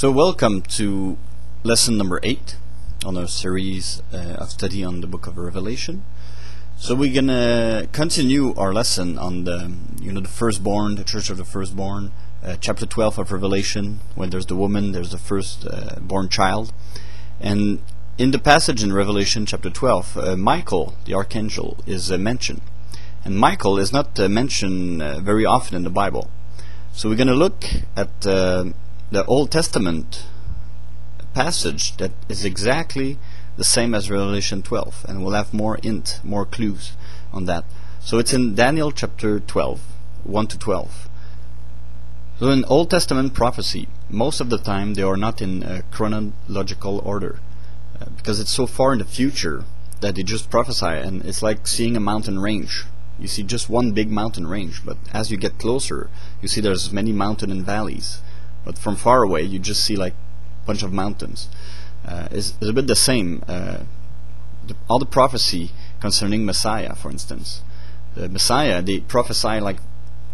So welcome to lesson number 8 on our series of study on the book of Revelation. So we're gonna continue our lesson on the firstborn, the church of the firstborn, chapter 12 of Revelation. When there's the woman, there's the first born child, and in the passage in Revelation chapter 12, Michael, the archangel, is mentioned, and Michael is not mentioned very often in the Bible. So we're gonna look at the Old Testament passage that is exactly the same as Revelation 12, and we'll have more clues on that. So it's in Daniel chapter 12, 1 to 12. So in Old Testament prophecy, most of the time they are not in chronological order, because it's so far in the future that they just prophesy, and it's like seeing a mountain range. You see just one big mountain range, but as you get closer, you see there's many mountains and valleys. But from far away, you just see like a bunch of mountains. It's a bit the same. All the prophecy concerning Messiah, for instance, the Messiah, they prophesy like,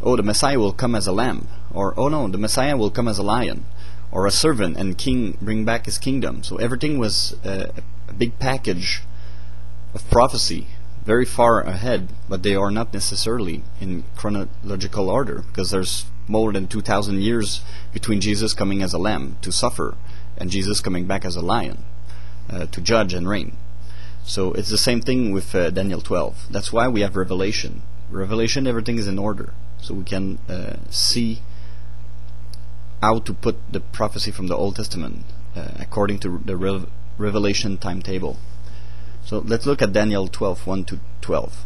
oh, the Messiah will come as a lamb, or oh no, the Messiah will come as a lion, or a servant and king bring back his kingdom. So everything was a big package of prophecy, very far ahead, but they are not necessarily in chronological order, because there's more than 2,000 years between Jesus coming as a lamb to suffer and Jesus coming back as a lion to judge and reign. So it's the same thing with Daniel 12. That's why we have Revelation. Revelation, everything is in order, so we can see how to put the prophecy from the Old Testament according to the Revelation timetable. So let's look at Daniel 12, 1 to 12.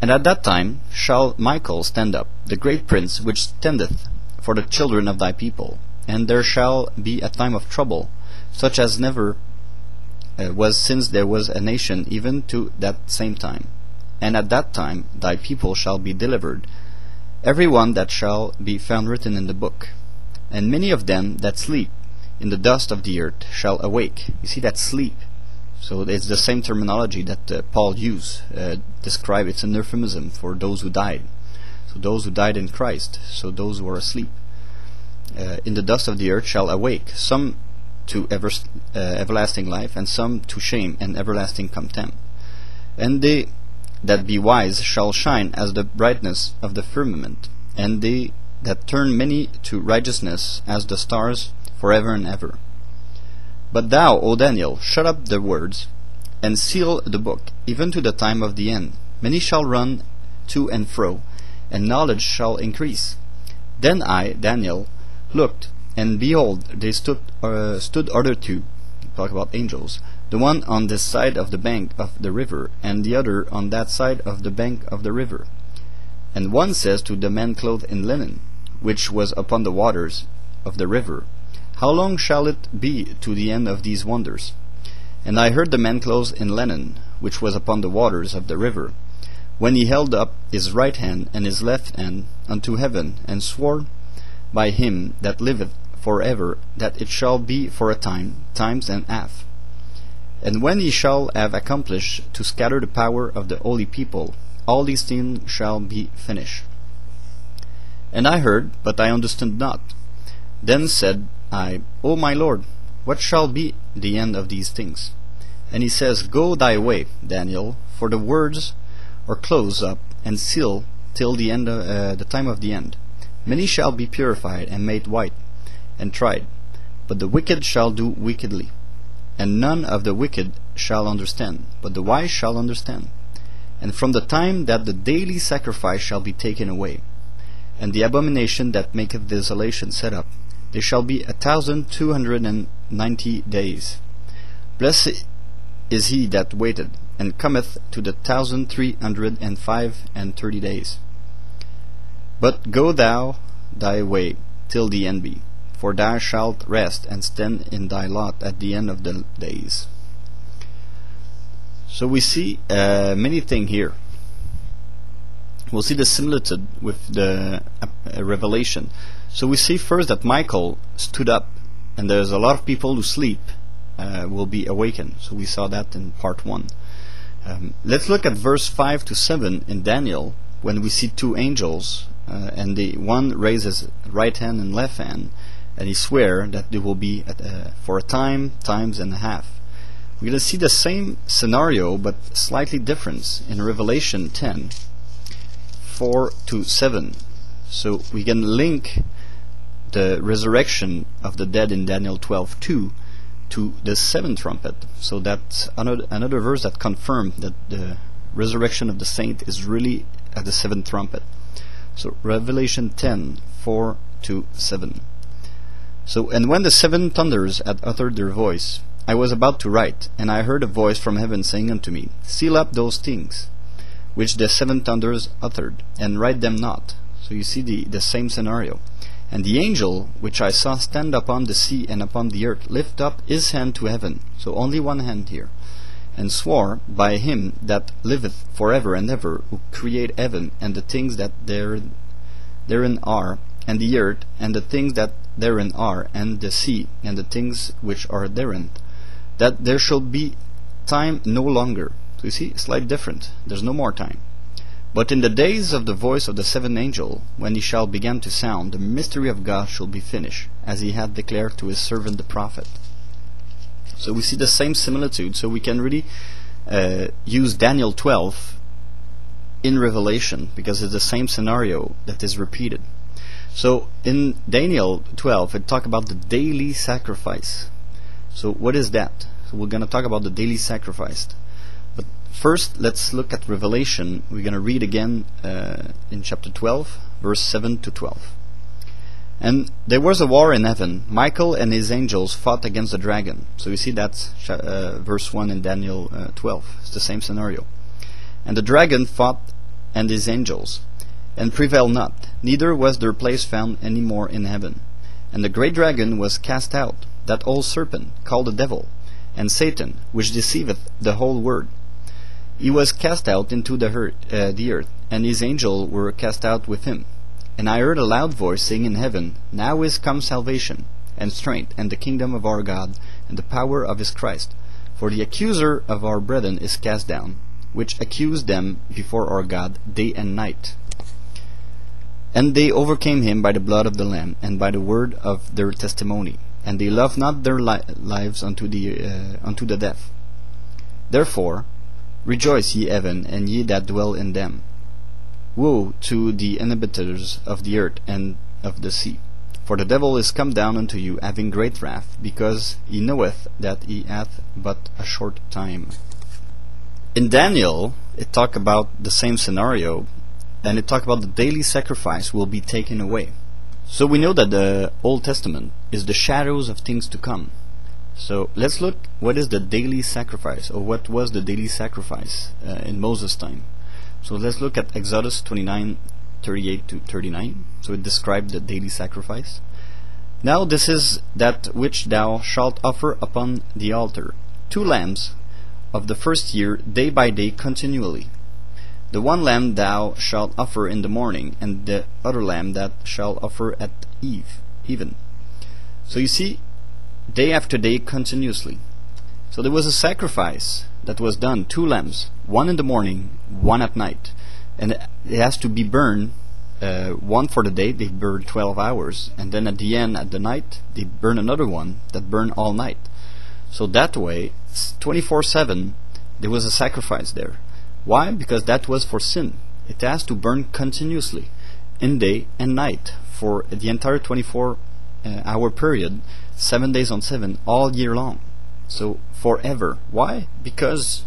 And at that time shall Michael stand up, the great prince, which standeth for the children of thy people. And there shall be a time of trouble, such as never was since there was a nation, even to that same time. And at that time thy people shall be delivered, every one that shall be found written in the book. And many of them that sleep in the dust of the earth shall awake. You see that sleep. So it's the same terminology that Paul used. Describe, it's an euphemism for those who died. So those who died in Christ. So those who are asleep in the dust of the earth shall awake, some to everlasting life, and some to shame and everlasting contempt. And they that be wise shall shine as the brightness of the firmament, and they that turn many to righteousness as the stars forever and ever. But thou, O Daniel, shut up the words, and seal the book, even to the time of the end. Many shall run to and fro, and knowledge shall increase. Then I, Daniel, looked, and behold, they stood other two, talk about angels, the one on this side of the bank of the river, and the other on that side of the bank of the river. And one says to the man clothed in linen, which was upon the waters of the river, how long shall it be to the end of these wonders? And I heard the man clothed in linen, which was upon the waters of the river, when he held up his right hand and his left hand unto heaven, and swore by him that liveth for ever, that it shall be for a time, times and half. And when he shall have accomplished to scatter the power of the holy people, all these things shall be finished. And I heard, but I understood not. Then said I, O my Lord, what shall be the end of these things? And he says, Go thy way, Daniel, for the words are closed up and sealed till the end, the time of the end. Many shall be purified and made white and tried, but the wicked shall do wickedly. And none of the wicked shall understand, but the wise shall understand. And from the time that the daily sacrifice shall be taken away, and the abomination that maketh desolation set up, there shall be 1,290 days. Blessed is he that waiteth, and cometh to the 1,330 days. But go thou thy way till the end be, for thou shalt rest and stand in thy lot at the end of the days. So we see many things here. We'll see the similitude with the Revelation. So we see first that Michael stood up, and there's a lot of people who sleep will be awakened. So we saw that in part 1. Let's look at verse 5 to 7 in Daniel, when we see two angels, and the one raises right hand and left hand, and he swear that there will be for a time, times and a half. We're going to see the same scenario but slightly different in Revelation 10, 4 to 7. So we can link the resurrection of the dead in Daniel 12:2 to the seventh trumpet. So that's another verse that confirms that the resurrection of the saint is really at the seventh trumpet. So Revelation 10, 4 to 7. So, and when the seven thunders had uttered their voice, I was about to write, and I heard a voice from heaven saying unto me, Seal up those things which the seven thunders uttered, and write them not. So you see the same scenario. And the angel which I saw stand upon the sea and upon the earth lift up his hand to heaven, so only one hand here, and swore by him that liveth forever and ever, who create heaven and the things that therein are, and the earth and the things that therein are, and the sea and the things which are therein, that there shall be time no longer. So you see, slight different. There's no more time. But in the days of the voice of the seventh angel, when he shall begin to sound, the mystery of God shall be finished, as he hath declared to his servant the prophet. So we see the same similitude. So we can really use Daniel 12 in Revelation, because it's the same scenario that is repeated. So in Daniel 12, it talks about the daily sacrifice. So what is that? So we're going to talk about the daily sacrifice. But first, let's look at Revelation. We're going to read again in chapter 12, verse 7 to 12. And there was a war in heaven. Michael and his angels fought against the dragon. So you see that's verse 1 in Daniel 12. It's the same scenario. And the dragon fought and his angels, and prevailed not, neither was their place found any more in heaven. And the great dragon was cast out, that old serpent, called the devil, and Satan, which deceiveth the whole world. He was cast out into the earth, and his angels were cast out with him. And I heard a loud voice saying in heaven, Now is come salvation, and strength, and the kingdom of our God, and the power of his Christ. For the accuser of our brethren is cast down, which accused them before our God day and night. And they overcame him by the blood of the Lamb, and by the word of their testimony, and they loved not their lives unto the death. Therefore rejoice, ye heaven, and ye that dwell in them. Woe to the inhabitants of the earth and of the sea! For the devil is come down unto you, having great wrath, because he knoweth that he hath but a short time. In Daniel, it talk about the same scenario, and it talk about the daily sacrifice will be taken away. So we know that the Old Testament is the shadows of things to come. So let's look what is the daily sacrifice, or what was the daily sacrifice in Moses' time. So let's look at Exodus 29, 38 to 39. So it described the daily sacrifice. Now this is that which thou shalt offer upon the altar, 2 lambs of the first year, day by day continually. The one lamb thou shalt offer in the morning, and the other lamb that shalt offer at even. So you see, day after day continuously. So there was a sacrifice that was done, 2 lambs, one in the morning, one at night, and it has to be burned, one for the day, they burn 12 hours, and then at the end, at the night, they burn another one that burn all night. So that way, 24/7, there was a sacrifice there. Why? Because that was for sin. It has to burn continuously, in day and night, for the entire 24-hour period, 7 days on 7, all year long. So forever. Why? Because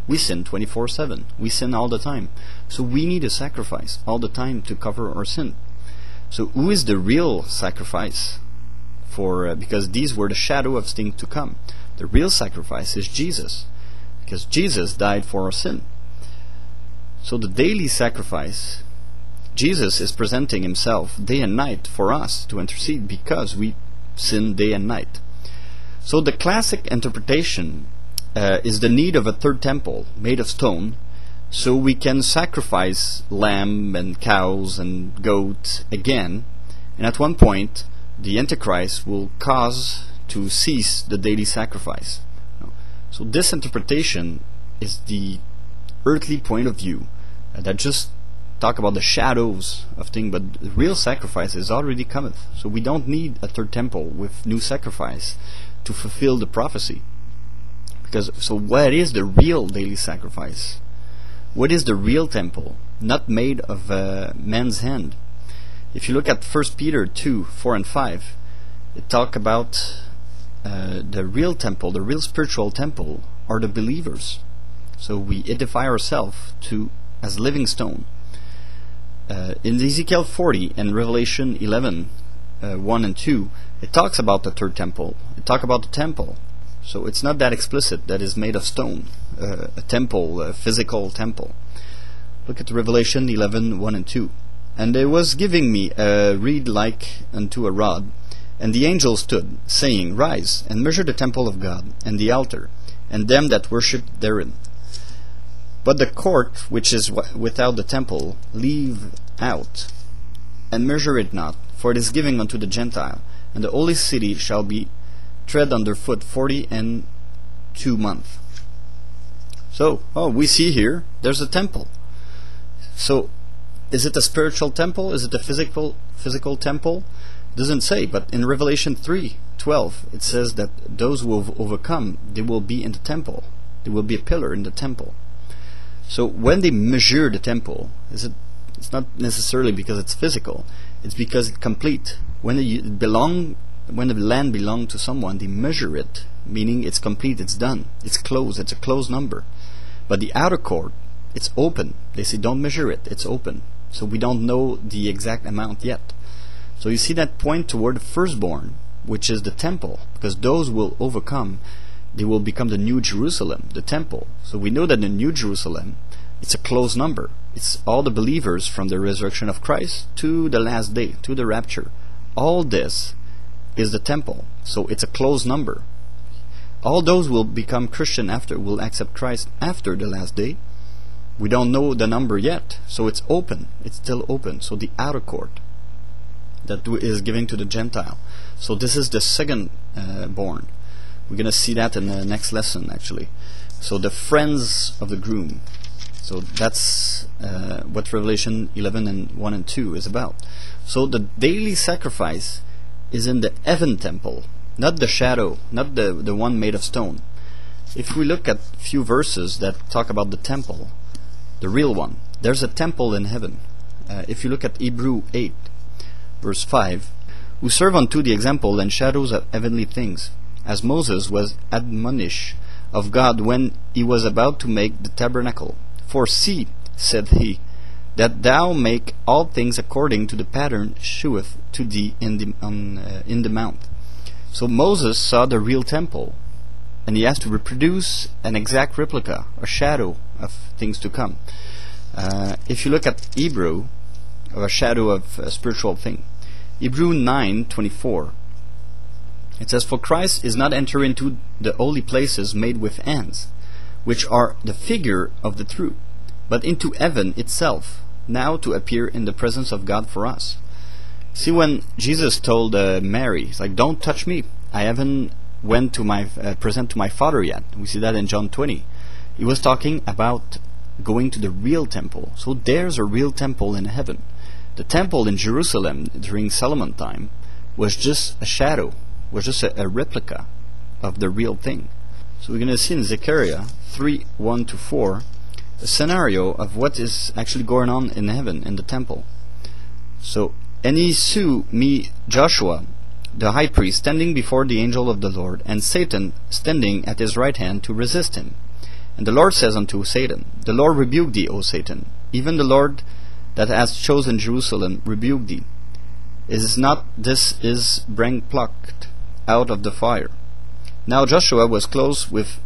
we sin 24/7. We sin all the time. So we need a sacrifice all the time to cover our sin. So who is the real sacrifice? Because these were the shadow of things to come. The real sacrifice is Jesus, because Jesus died for our sin. So the daily sacrifice, Jesus is presenting himself day and night for us to intercede, because we sin day and night. So the classic interpretation is the need of a third temple made of stone, so we can sacrifice lamb and cows and goats again, and at one point the Antichrist will cause to cease the daily sacrifice. So this interpretation is the earthly point of view that just talk about the shadows of things, but the real sacrifice is already cometh. So we don't need a third temple with new sacrifice to fulfill the prophecy. Because so what is the real daily sacrifice? What is the real temple? Not made of man's hand. If you look at 1 Peter 2, 4 and 5, it talk about the real temple, the real spiritual temple are the believers. So we edify ourselves as living stone. In Ezekiel 40 and Revelation 11, 1 and 2, it talks about the third temple. It talks about the temple. So it's not that explicit that is made of stone, a temple, a physical temple. Look at Revelation 11, 1 and 2. And there was giving me a reed like unto a rod, and the angel stood, saying, Rise, and measure the temple of God, and the altar, and them that worship therein. But the court which is without the temple leave out, and measure it not, for it is given unto the Gentile, and the holy city shall be tread under foot 42 months. So, we see here, there's a temple. So, is it a spiritual temple? Is it a physical temple? Doesn't say, but in Revelation 3:12 it says that those who have overcome, they will be in the temple. There will be a pillar in the temple. So when they measure the temple, it's not necessarily because it's physical, it's because it's complete. When the land belonged to someone, they measure it, meaning it's complete, it's done, it's closed, it's a closed number. But the outer court, it's open. They say don't measure it, it's open. So we don't know the exact amount yet. So you see that point toward the firstborn, which is the temple, because those will overcome, they will become the New Jerusalem, the temple. So we know that the New Jerusalem, it's a closed number. It's all the believers from the resurrection of Christ to the last day, to the rapture. All this is the temple. So it's a closed number. All those will become Christian after, will accept Christ after the last day. We don't know the number yet, so it's open. It's still open. So the outer court that is given to the Gentile. So this is the second born. We're going to see that in the next lesson, actually. So the friends of the groom. So that's what Revelation 11 and 1 and 2 is about. So the daily sacrifice is in the heaven temple, not the shadow, not the one made of stone. If we look at a few verses that talk about the temple, the real one, there's a temple in heaven. If you look at Hebrew 8, verse 5, who serve unto the example and shadows of heavenly things, as Moses was admonished of God when he was about to make the tabernacle. For see, said he, that thou make all things according to the pattern sheweth to thee in the mount. So Moses saw the real temple, and he has to reproduce an exact replica, a shadow of things to come. If you look at Hebrew, or a shadow of a spiritual thing, Hebrew 9:24, it says, For Christ is not entered into the holy places made with hands, which are the figure of the true, but into heaven itself, now to appear in the presence of God for us. See, when Jesus told Mary, he's like, don't touch me, I haven't went to my present to my Father yet. We see that in John 20. He was talking about going to the real temple. So there's a real temple in heaven. The temple in Jerusalem during Solomon time was just a shadow, was just a replica of the real thing. So we're going to see in Zechariah 3:1-4 a scenario of what is actually going on in heaven in the temple. So, and he saw me, Joshua, the high priest, standing before the angel of the Lord, and Satan standing at his right hand to resist him. And the Lord says unto Satan, The Lord rebuke thee, O Satan, even the Lord that has chosen Jerusalem rebuke thee. Is not this is bring plucked out of the fire? Now Joshua was clothed with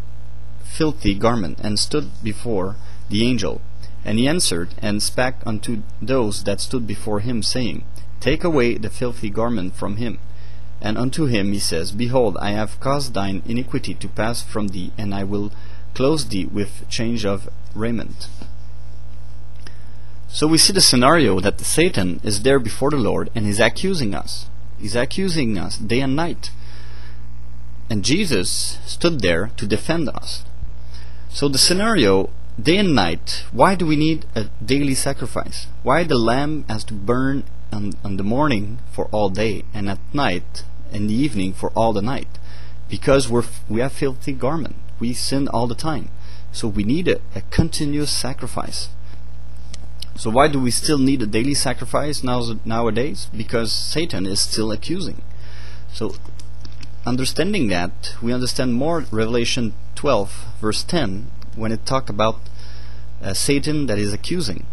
filthy garment, and stood before the angel. And he answered, and spake unto those that stood before him, saying, Take away the filthy garment from him. And unto him he says, Behold, I have caused thine iniquity to pass from thee, and I will clothe thee with change of raiment. So we see the scenario that Satan is there before the Lord, and he's accusing us. He's accusing us day and night. And Jesus stood there to defend us. So the scenario day and night, why do we need a daily sacrifice? Why the lamb has to burn on the morning for all day, and at night, in the evening for all the night? Because we have filthy garment. We sin all the time. So we need a continuous sacrifice. So why do we still need a daily sacrifice nowadays? Because Satan is still accusing. So understanding that, we understand more Revelation 12 verse 10 when it talks about Satan that is accusing.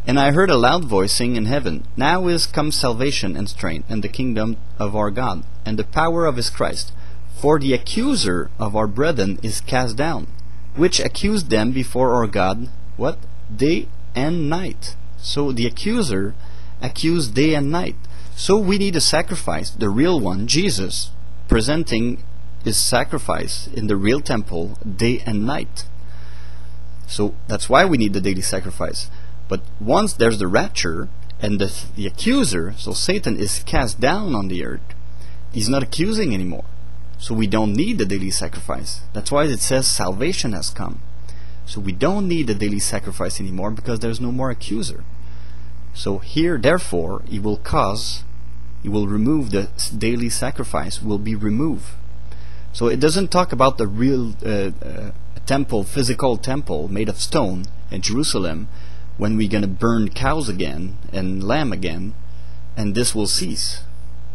And I heard a loud voice saying in heaven, Now is come salvation and strength, and the kingdom of our God, and the power of his Christ. For the accuser of our brethren is cast down, which accused them before our God, what? Day and night. So the accuser accused day and night. So we need a sacrifice, the real one, Jesus, presenting his sacrifice in the real temple day and night. So that's why we need the daily sacrifice. But once there's the rapture and the accuser, so Satan is cast down on the earth, he's not accusing anymore. So we don't need the daily sacrifice. That's why it says salvation has come. So we don't need the daily sacrifice anymore because there's no more accuser. So here, therefore, he will remove the daily sacrifice, will be removed. So it doesn't talk about the real temple, physical temple made of stone in Jerusalem, when we're going to burn cows again and lamb again, and this will cease.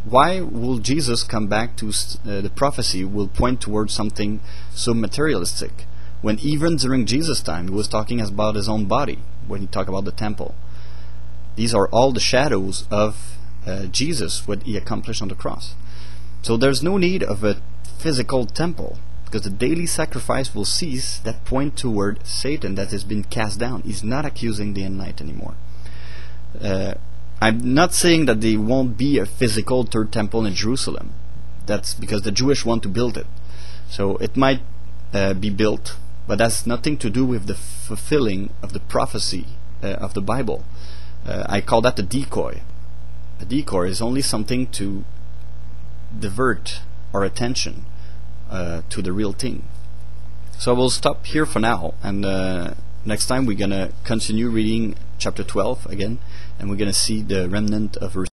Why will Jesus come back to the prophecy will point towards something so materialistic, when even during Jesus' time he was talking about his own body when he talked about the temple? These are all the shadows of Jesus, what he accomplished on the cross. So there's no need of a physical temple, because the daily sacrifice will cease, that point toward Satan that has been cast down. He's not accusing day and night anymore. I'm not saying that there won't be a physical third temple in Jerusalem. That's because the Jewish want to build it. So it might be built, but that's nothing to do with the fulfilling of the prophecy of the Bible. I call that a decoy. A decoy is only something to divert our attention to the real thing. So I will stop here for now, and next time we're going to continue reading chapter 12 again, and we're going to see the remnant of verse.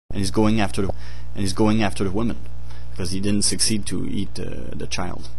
And he's going after the woman, because he didn't succeed to eat the child.